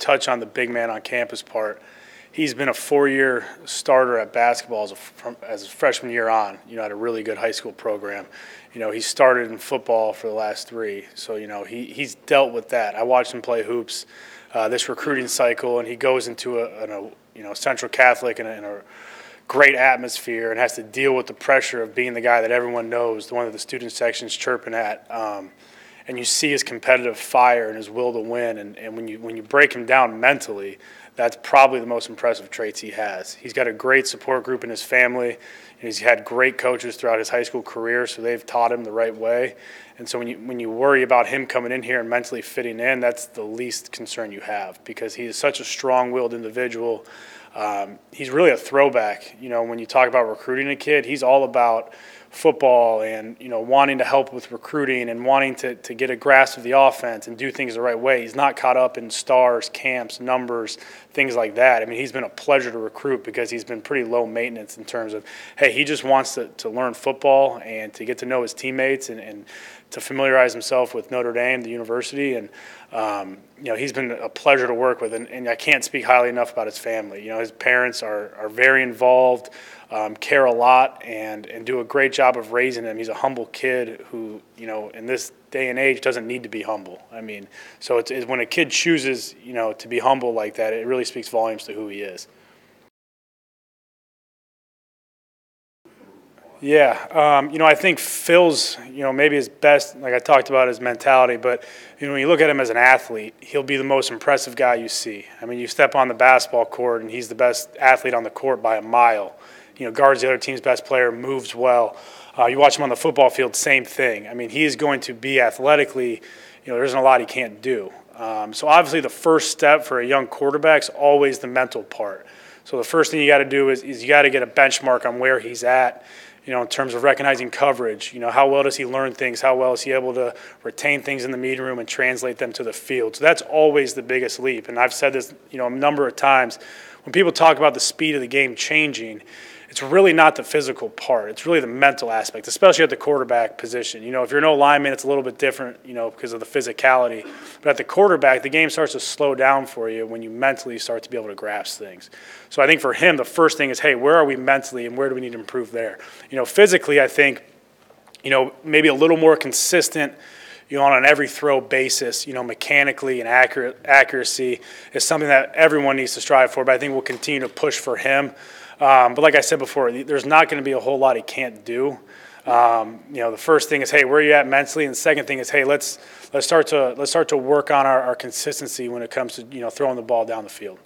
touch on the big man on campus part, he's been a 4-year starter at basketball as a freshman year on, at a really good high school program. He started in football for the last 3. So, he's dealt with that. I watched him play hoops this recruiting cycle, and he goes into a Central Catholic in a great atmosphere and has to deal with the pressure of being the guy that everyone knows, the one that the student section's chirping at. And you see his competitive fire and his will to win. And when you break him down mentally, that's probably the most impressive traits he has. He's got a great support group in his family. And he's had great coaches throughout his high school career, so they've taught him the right way. And so when you worry about him coming in here and mentally fitting in, that's the least concern you have, because he is such a strong-willed individual. He's really a throwback. When you talk about recruiting a kid, he's all about football and wanting to help with recruiting and wanting to get a grasp of the offense and do things the right way. He's not caught up in stars, camps, numbers, things like that. I mean, he's been a pleasure to recruit because he's been pretty low maintenance in terms of, hey, he just wants to learn football and to get to know his teammates and to familiarize himself with Notre Dame, the university. And he's been a pleasure to work with, and I can't speak highly enough about his family. His parents are very involved, care a lot, and do a great job of raising him. He's a humble kid who, in this day and age doesn't need to be humble. I mean, so it's when a kid chooses, to be humble like that, it really speaks volumes to who he is. Yeah, I think Phil's, maybe his best, like I talked about, his mentality, but, when you look at him as an athlete, he'll be the most impressive guy you see. I mean, you step on the basketball court, and he's the best athlete on the court by a mile. Guards the other team's best player, moves well. You watch him on the football field, same thing. I mean, he is going to be athletically, there isn't a lot he can't do. So obviously the first step for a young quarterback is always the mental part. So the first thing you got to do is you got to get a benchmark on where he's at, in terms of recognizing coverage. How well does he learn things? How well is he able to retain things in the meeting room and translate them to the field? So that's always the biggest leap. And I've said this, a number of times. When people talk about the speed of the game changing, it's really not the physical part. It's really the mental aspect, especially at the quarterback position. If you're no lineman, it's a little bit different, because of the physicality. But at the quarterback, the game starts to slow down for you when you mentally start to be able to grasp things. So I think for him, the first thing is, hey, where are we mentally and where do we need to improve there? Physically, I think, maybe a little more consistent, on an every throw basis, mechanically and accuracy is something that everyone needs to strive for. But I think we'll continue to push for him. But like I said before, there's not going to be a whole lot he can't do. The first thing is, hey, where are you at mentally? And the second thing is, hey, let's start to work on our consistency when it comes to throwing the ball down the field.